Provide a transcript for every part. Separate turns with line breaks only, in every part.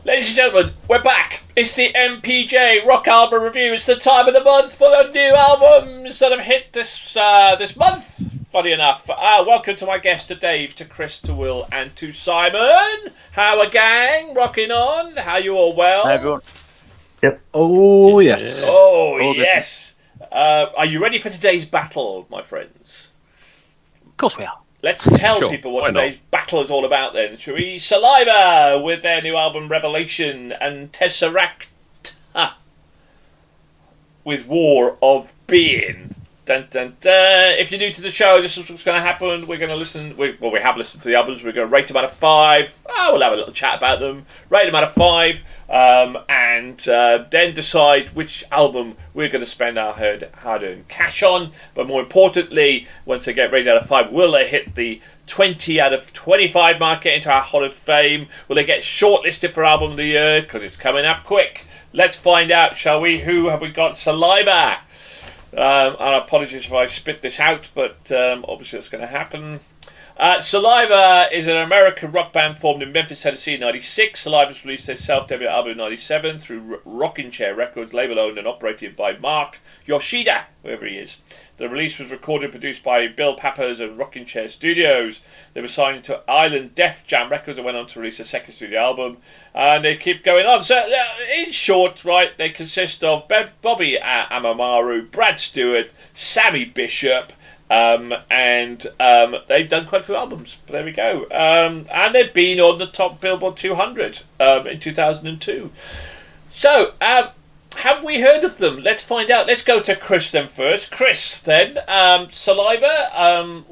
Ladies and gentlemen, we're back. It's the MPJ Rock Album Review. It's the time of the month for the new albums that have hit this month, funny enough. Welcome to my guests, to Dave, to Chris, to Will, and to Simon. How are gang? Rocking on? How you all well?
Hi, everyone.
Yep. Oh, yes.
Oh, yes. Are you ready for today's battle, my friends?
Of course we are.
Let's tell people what today's battle is all about then, shall we? Saliva with their new album Revelation, and TesseracT with War of Being. Dun, dun, dun. If you're new to the show, this is what's going to happen. We're going to listen. We have listened to the albums. We're going to rate them out of 5. We'll have a little chat about them. Rate them out of 5, and then decide which album we're going to spend our hard-earned cash on. But more importantly, once they get rated out of 5, will they hit the 20 out of 25 mark, get into our Hall of Fame? Will they get shortlisted for Album of the Year? Because it's coming up quick. Let's find out, shall we? Who have we got? Saliva. And apologies if I spit this out, but obviously it's going to happen. Saliva is an American rock band formed in Memphis, Tennessee in 1996. Saliva's released their self-debut album in 1997 through Rocking Chair Records, label owned and operated by Mark Yoshida, whoever he is. The release was recorded and produced by Bill Pappas and Rocking Chair Studios. They were signed to Island Def Jam Records and went on to release a second studio album. And they keep going on. So, in short, right, they consist of Bobby Amamaru, Brad Stewart, Sammy Bishop, and they've done quite a few albums. But there we go. And they've been on the top Billboard 200 in 2002. So, have we heard of them? Let's find out. Let's go to Chris then first. Chris, then. Saliva,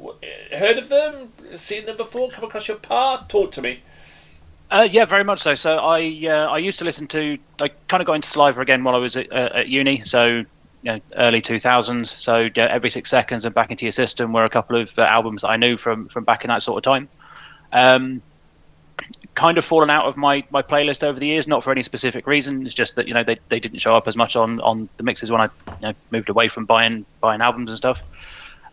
heard of them? Seen them before? Come across your path? Talk to me.
Yeah, very much so. So I used to listen to... I kind of got into Saliva again while I was at uni, so early 2000s. So Every 6 Seconds and Back Into Your System were a couple of albums that I knew from back in that sort of time. Kind of fallen out of my playlist over the years, not for any specific reason. It's just that they didn't show up as much on the mixes when I moved away from buying albums and stuff.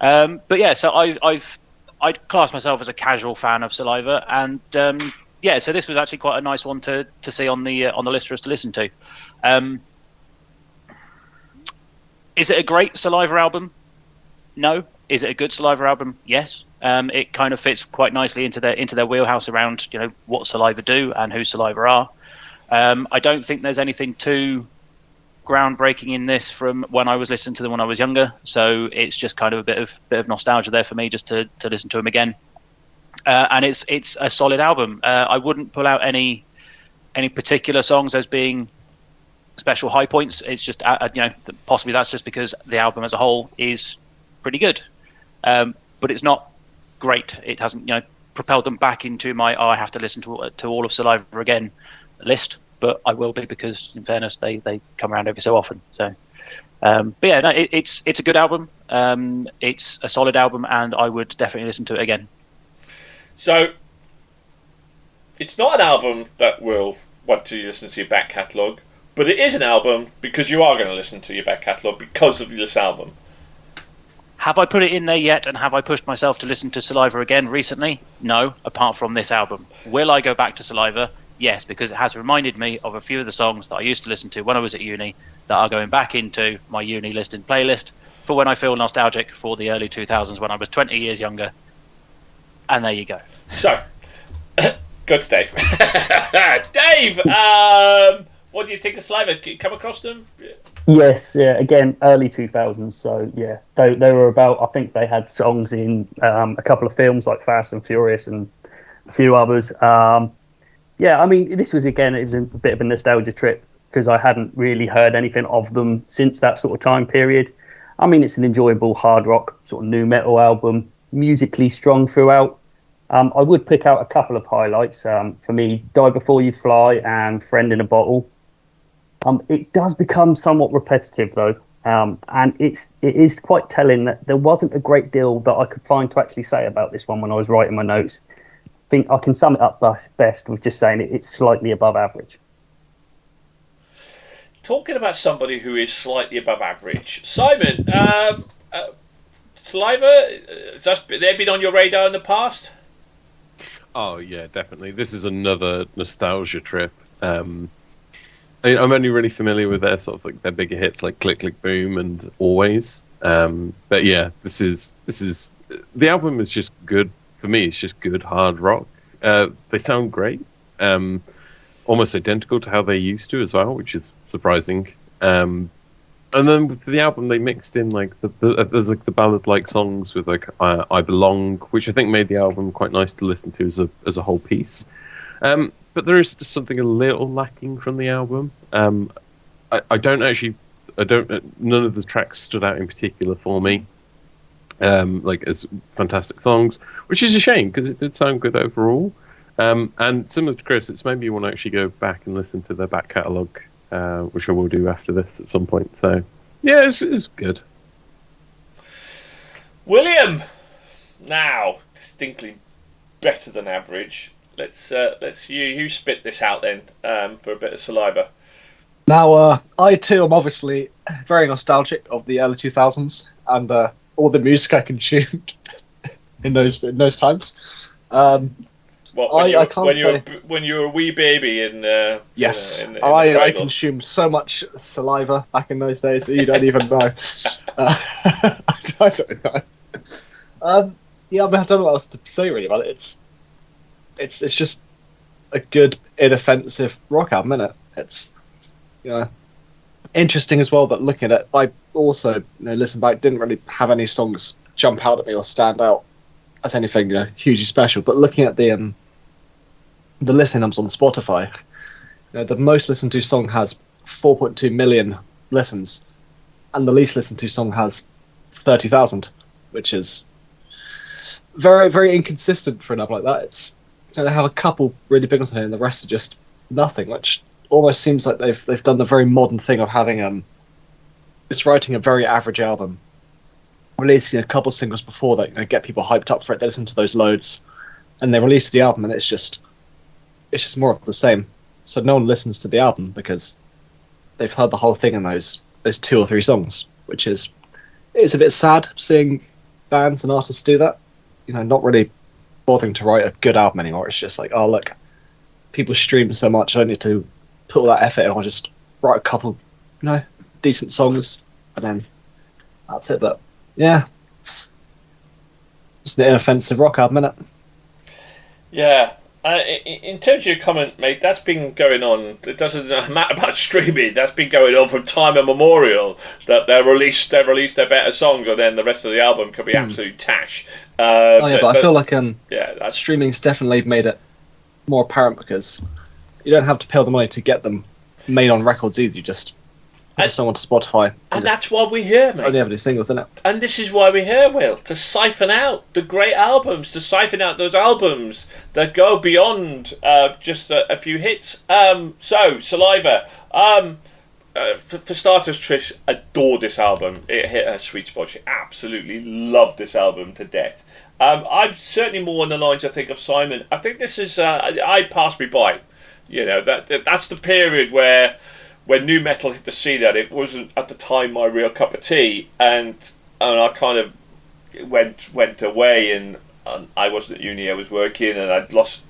But yeah, so I'd class myself as a casual fan of Saliva, and so this was actually quite a nice one to see on the list for us to listen to. Is it a great Saliva album? No. Is it a good Saliva album? Yes. It kind of fits quite nicely into their wheelhouse around what Saliva do and who Saliva are. I don't think there's anything too groundbreaking in this from when I was listening to them when I was younger. So it's just kind of a bit of nostalgia there for me just to listen to them again. And it's a solid album. I wouldn't pull out any particular songs as being special high points. It's just possibly that's just because the album as a whole is pretty good. But it's not great. It hasn't propelled them back into my I have to listen to all of Saliva again list, but I will be, because in fairness they come around every so often. So but yeah, no, it's a good album. It's a solid album, and I would definitely listen to it again.
So it's not an album that will want to listen to your back catalogue, but it is an album because you are going to listen to your back catalogue because of this album.
Have I put it in there yet, and have I pushed myself to listen to Saliva again recently? No, apart from this album. Will I go back to Saliva? Yes, because it has reminded me of a few of the songs that I used to listen to when I was at uni that are going back into my uni listed playlist for when I feel nostalgic for the early 2000s when I was 20 years younger. And there you go.
So, go to Dave. Dave, what do you think of Saliva? Come across them?
Yes, yeah, again, early 2000s, so yeah. They were about, I think they had songs in a couple of films like Fast and Furious and a few others. Yeah, I mean, this was, again, it was a bit of a nostalgia trip because I hadn't really heard anything of them since that sort of time period. I mean, it's an enjoyable hard rock, sort of nu metal album, musically strong throughout. I would pick out a couple of highlights. For me, Die Before You Fly and Friend in a Bottle. It does become somewhat repetitive, though, and it is quite telling that there wasn't a great deal that I could find to actually say about this one when I was writing my notes. I think I can sum it up best with just saying it's slightly above average.
Talking about somebody who is slightly above average, Simon, Saliva, they've been on your radar in the past?
Oh, yeah, definitely. This is another nostalgia trip. I'm only really familiar with their sort of like their bigger hits like Click Click Boom and Always. But yeah, this is the album is just good for me. It's just good hard rock. They sound great, almost identical to how they used to as well, which is surprising. And then with the album, they mixed in like there's like the ballad-like songs with like "I Belong," which I think made the album quite nice to listen to as a whole piece. But there is just something a little lacking from the album. I don't actually, none of the tracks stood out in particular for me, like as fantastic songs, which is a shame because it did sound good overall. And similar to Chris, it's made me want to actually go back and listen to their back catalogue, which I will do after this at some point. So, yeah, it's good.
William, now distinctly better than average. Let's you spit this out then for a bit of saliva.
Now, I too am obviously very nostalgic of the early 2000s and all the music I consumed in those times.
When you were a wee baby in
yes,
in
I consumed so much Saliva back in those days that you don't even know. I don't know. Yeah, I mean, I don't know what else to say really about it. It's just a good, inoffensive rock album, isn't it? It's interesting as well that looking at it, I also listen back, didn't really have any songs jump out at me or stand out as anything hugely special. But looking at the listen numbers on Spotify, the most listened to song has 4.2 million listens, and the least listened to song has 30,000, which is very, very inconsistent for an album like that. It's they have a couple really big ones here, and the rest are just nothing, which almost seems like they've done the very modern thing of having just writing a very average album, releasing a couple singles before that get people hyped up for it. They listen to those loads, and they release the album, and it's just more of the same. So no one listens to the album because they've heard the whole thing in those 2 or 3 songs, which it's a bit sad seeing bands and artists do that. Not really bothering to write a good album anymore. It's just like, oh look, people stream so much, I don't need to put all that effort in. I'll just write a couple, decent songs, and then that's it. But yeah, it's an inoffensive rock album, isn't it?
Yeah. In terms of your comment, mate, that's been going on. It doesn't matter about streaming. That's been going on from time immemorial. That they've released their better songs, and then the rest of the album could be absolute tash.
But I feel like
that's
streaming's definitely made it more apparent because you don't have to pay all the money to get them made on records either. You just put a song onto Spotify,
and that's why we're here, mate.
Only have any singles, isn't it?
And this is why we're here, Will, to siphon out the great albums, to siphon out those albums that go beyond just a few hits. So, Saliva. For starters, Trish adored this album. It hit her sweet spot. She absolutely loved this album to death. I'm certainly more on the lines, I think, of Simon. I think this is... I passed me by. That's the period where... When new metal hit the scene, that it wasn't at the time my real cup of tea, and I kind of went away, and I wasn't at uni. I was working, and I'd lost,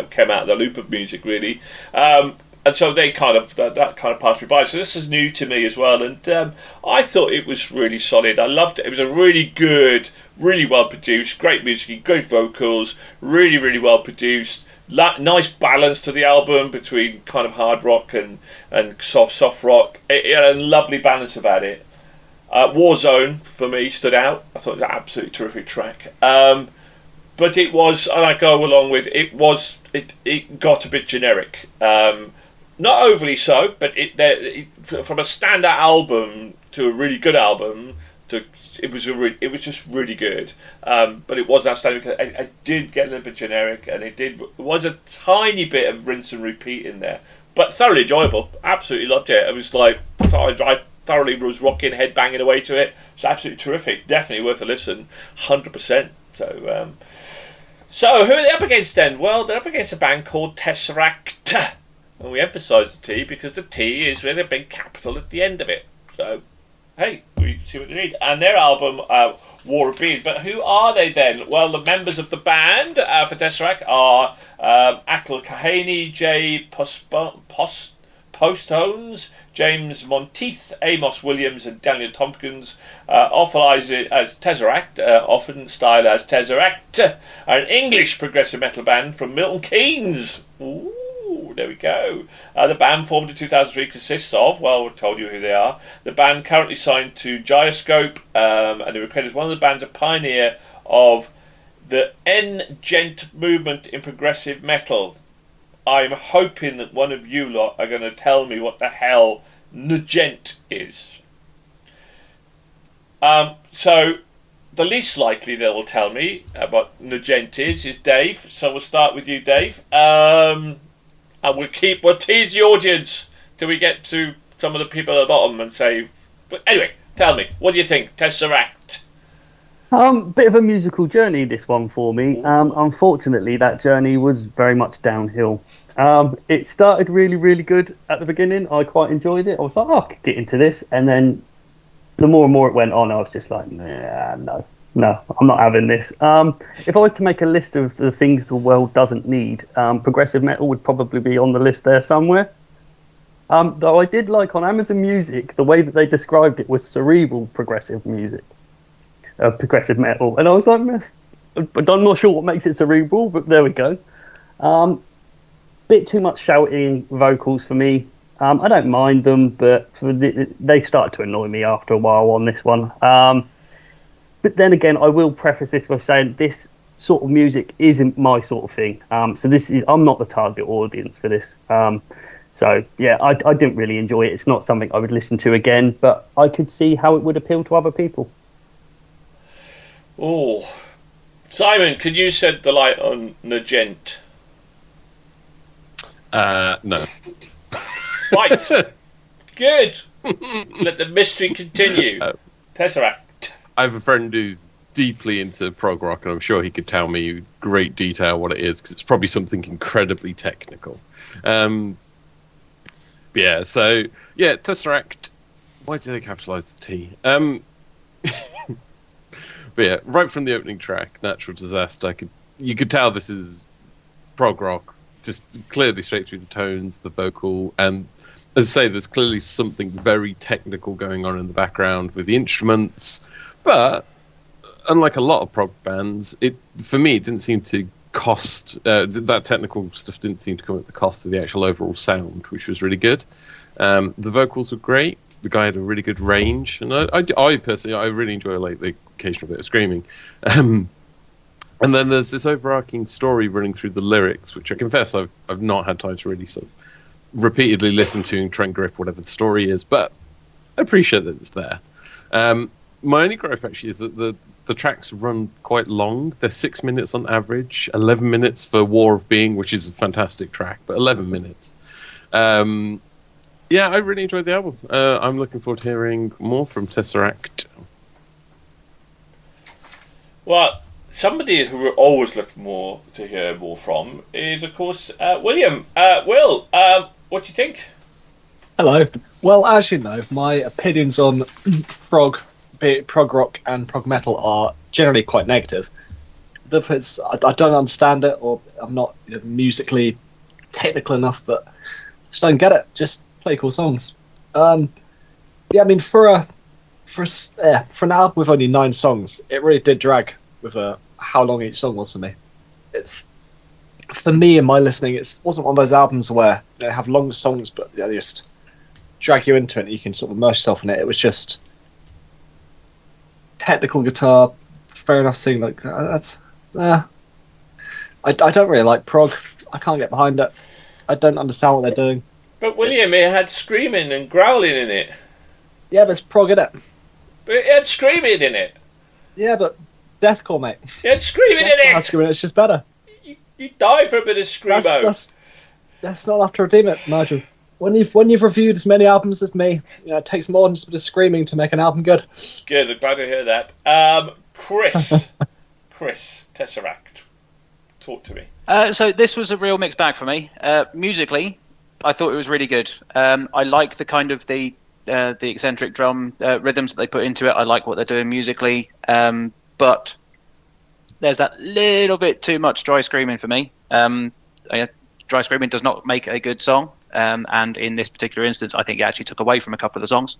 came out of the loop of music really, and so they that kind of passed me by. So this is new to me as well, and I thought it was really solid. I loved it. It was a really good, really well produced, great music, great vocals, really, really well produced. Nice balance to the album between kind of hard rock and soft rock. It had a lovely balance about it. Warzone for me stood out. I thought it was an absolutely terrific track. But it was, and I go along with it got a bit generic. Not overly so, but from a standout album to a really good album it was just really good, but it was outstanding. I did get a little bit generic, and it was a tiny bit of rinse and repeat in there, but thoroughly enjoyable. Absolutely loved it. It was like I thoroughly was rocking, head banging away to it. It's absolutely terrific. Definitely worth a listen, 100%. So who are they up against then? Well, they're up against a band called TesseracT, and we emphasise the T because the T is with a big capital at the end of it. So. Hey, we see what you need. And their album, War of Beings. But who are they then? Well, the members of the band for TesseracT are Akhil Kahane, Jay Posthones, James Monteith, Amos Williams, and Daniel Tompkins. Authorised as TesseracT, often styled as TesseracT, an English progressive metal band from Milton Keynes. Ooh, there we go. The band formed in 2003 consists of, well, we've told you who they are. The band currently signed to Gyroscope, and they were credited as one of the bands a pioneer of the N-Gent movement in progressive metal. I'm hoping that one of you lot are going to tell me what the hell N-Gent is. So the least likely they will tell me what N-Gent is Dave. So we'll start with you, Dave. And we'll tease the audience till we get to some of the people at the bottom and say. But anyway, tell me, what do you think, TesseracT?
Bit of a musical journey, this one for me. Unfortunately, that journey was very much downhill. It started really, really good at the beginning. I quite enjoyed it. I was like, I could get into this. And then the more and more it went on, I was just like, no, I'm not having this. If I was to make a list of the things the world doesn't need, progressive metal would probably be on the list there somewhere. Though I did like on Amazon Music, the way that they described it was cerebral progressive music. Progressive metal, and I was like, I'm not sure what makes it cerebral, but there we go. Bit too much shouting vocals for me. I don't mind them, but they start to annoy me after a while on this one. But then again, I will preface this by saying this sort of music isn't my sort of thing. So I'm not the target audience for this. So yeah, I didn't really enjoy it. It's not something I would listen to again, but I could see how it would appeal to other people.
Oh, Simon, could you shed the light on N-Gent?
No.
Right. Good. Let the mystery continue. TesseracT.
I have a friend who's deeply into prog rock, and I'm sure he could tell me in great detail what it is, because it's probably something incredibly technical. TesseracT. Why do they capitalise the T? But yeah, right from the opening track, Natural Disaster, you could tell this is prog rock, just clearly straight through the tones, the vocal, and as I say, there's clearly something very technical going on in the background with the instruments. But unlike a lot of prog bands, for me it didn't seem to cost that technical stuff didn't seem to come at the cost of the actual overall sound, which was really good. The vocals were great. The guy had a really good range, and I personally really enjoy the occasional bit of screaming. And then there's this overarching story running through the lyrics, which I confess I've not had time to really sort of repeatedly listen to and try and grip whatever the story is, but I appreciate that it's there. My only gripe actually is that the tracks run quite long. They're 6 minutes on average, 11 minutes for War of Being, which is a fantastic track, but 11 minutes. Yeah, I really enjoyed the album. I'm looking forward to hearing more from TesseracT.
Well, somebody who we're always looking to hear more from is, of course, William. Will, what do you think?
Hello. Well, as you know, my opinions on prog rock and prog metal are generally quite negative. I don't understand it, or I'm not musically technical enough, but just don't get it. Just play cool songs. I mean, for an album with only 9 songs, it really did drag with how long each song was for me. It's, for me in my listening, it wasn't one of those albums where they have long songs, but they just drag you into it and you can sort of immerse yourself in it. It was just technical guitar, fair enough singing, like that's I don't really like prog. I can't get behind it. I don't understand what they're doing.
But William, it had screaming and growling in it.
Yeah, but it's prog in it.
But it had screaming in it.
Yeah, but deathcore, mate.
It had screaming in it.
Screaming, it's just better.
You die for a bit of screamo.
That's not enough to redeem it, Nigel. When you've reviewed as many albums as me, it takes more than just a bit of screaming to make an album good.
Good, I'm glad to hear that. Chris, TesseracT, talk to me.
So this was a real mixed bag for me. Musically, I thought it was really good. I like the kind of the the eccentric drum rhythms that they put into it. I like what they're doing musically, but there's that little bit too much dry screaming for me. Dry screaming does not make a good song, and in this particular instance, I think it actually took away from a couple of the songs.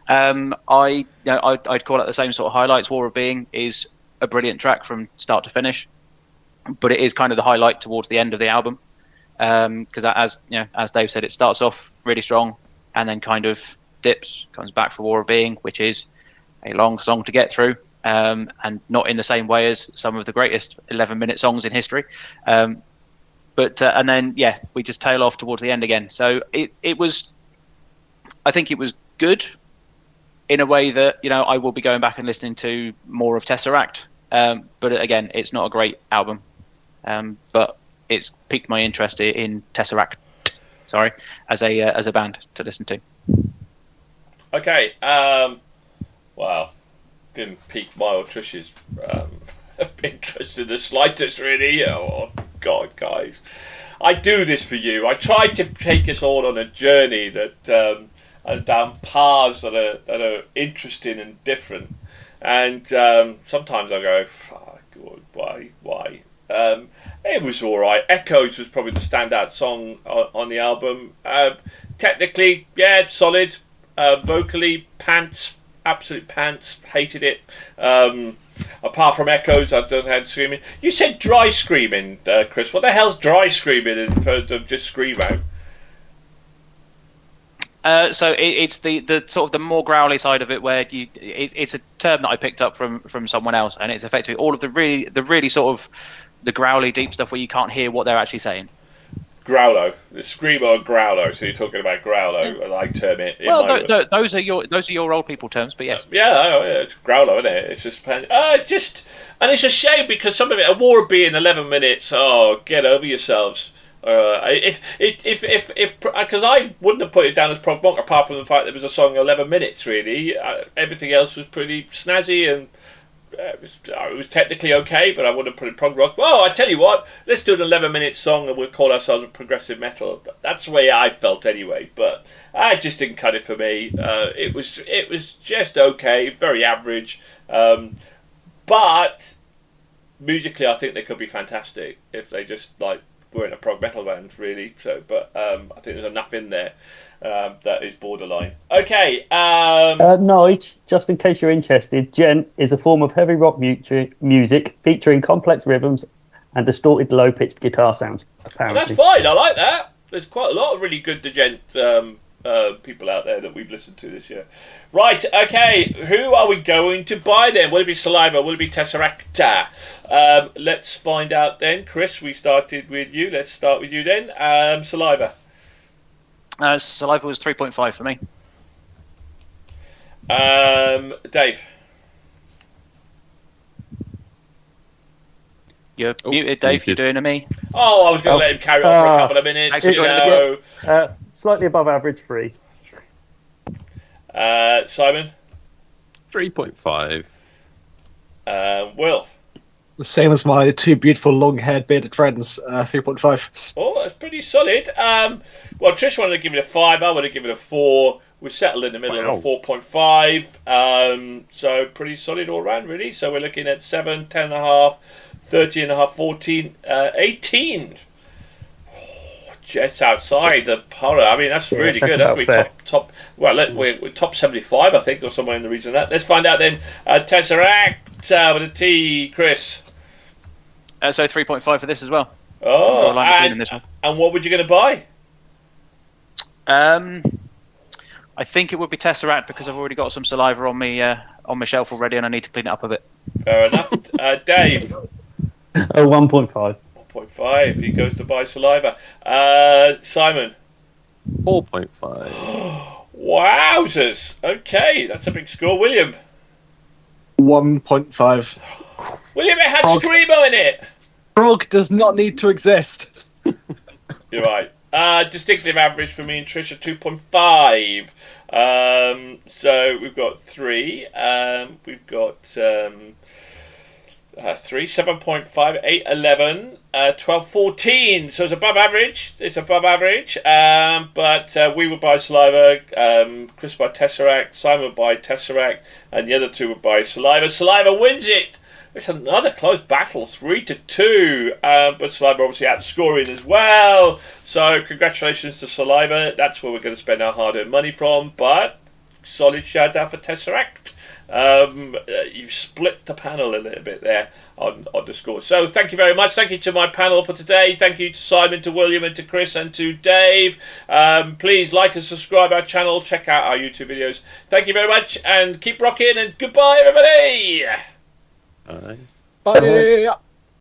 I'd call it the same sort of highlights. War of Being is a brilliant track from start to finish, but it is kind of the highlight towards the end of the album, because as Dave said, it starts off really strong and then kind of dips, comes back for War of Being, which is a long song to get through, and not in the same way as some of the greatest 11-minute songs in history. And then we just tail off towards the end again. So I think it was good in a way that I will be going back and listening to more of TesseracT. But again, it's not a great album. But it's piqued my interest in TesseracT. Sorry, as a band to listen to.
Okay. Well, didn't pique my or Trish's interest in the slightest, really. Oh God, guys, I do this for you. I try to take us all on a journey that and down paths that are interesting and different. And sometimes I go, fuck, why? It was all right. Echoes was probably the standout song on the album. Technically, solid. Vocally, pants, absolute pants. Hated it. Apart from Echoes, I don't have screaming. You said dry screaming, Chris. What the hell's dry screaming in terms of just scream out?
So it's the sort of the more growly side of it, where it's a term that I picked up from someone else, and it's effectively all of the really sort of the growly deep stuff where you can't hear what they're actually saying.
Growlo, the screamo and growlo. So you're talking about growlo, as I term it.
Well, those are your old people terms, but yes.
It's growlo, isn't it? It's just and it's a shame because some of it, a War of Being 11 minutes. Oh, get over yourselves. If because I wouldn't have put it down as prog rock apart from the fact that it was a song 11 minutes really. Everything else was pretty snazzy and it was technically okay, but I wouldn't put it prog rock. Well, I tell you what, let's do an 11-minute song and we'll call ourselves a progressive metal. That's the way I felt anyway, but I just didn't cut it for me. It was just okay, very average, but musically I think they could be fantastic if they just were in a prog metal band, really. So, but I think there's enough in there that is borderline. Okay.
No, just in case you're interested, Gent is a form of heavy rock music featuring complex rhythms and distorted low-pitched guitar sounds. Apparently,
that's fine. I like that. There's quite a lot of really good Gent people out there that we've listened to this year. Right, okay, who are we going to buy then? Will it be Saliva? Will it be TesseracT? Let's find out then. Chris, we started with you. Let's start with you then. Saliva.
Saliva was 3.5 for me.
Dave.
You're muted, Dave. You're doing to me.
Oh, I was going to let him carry on for a couple of minutes.
Slightly above average, 3.
Simon?
3.5.
Will?
The same as my two beautiful long-haired bearded friends, 3.5.
Oh, that's pretty solid. Well, Trish wanted to give it a 5. I would have given it a 4. We settled in the middle of a 4.5. So pretty solid all round, really. So we're looking at 7, 10.5, 13.5, 14, 18. Oh, Jets outside the horror. I mean, that's really good. That's going to be top. Well, we're top 75, I think, or somewhere in the region of that. Let's find out then. TesseracT with a T, Chris.
So 3.5 for this as well.
Oh, and what were you going to buy?
I think it would be TesseracT because I've already got some Saliva on my shelf already, and I need to clean it up a bit.
Fair enough. Dave.
1.5.
1.5. He goes to buy Saliva. Simon.
4.5.
Wowzers. Okay, that's a big score. William.
1.5.
William, it had Screamo in it.
Prog does not need to exist.
You're right. Distinctive average for me and Trisha, 2.5. So we've got 3. We've got 3, 7.5, 8, 11, 12, 14. So it's above average. It's above average. But we would buy Saliva, Chris by TesseracT, Simon would buy TesseracT, and the other two would buy Saliva. Saliva wins it. It's another close battle, 3-2. But Saliva obviously outscoring as well. So congratulations to Saliva. That's where we're going to spend our hard-earned money from. But solid shout out for TesseracT. You've split the panel a little bit there on the score. So thank you very much. Thank you to my panel for today. Thank you to Simon, to William, and to Chris, and to Dave. Please like and subscribe our channel. Check out our YouTube videos. Thank you very much, and keep rocking, and goodbye, everybody.
Bye.
Bye.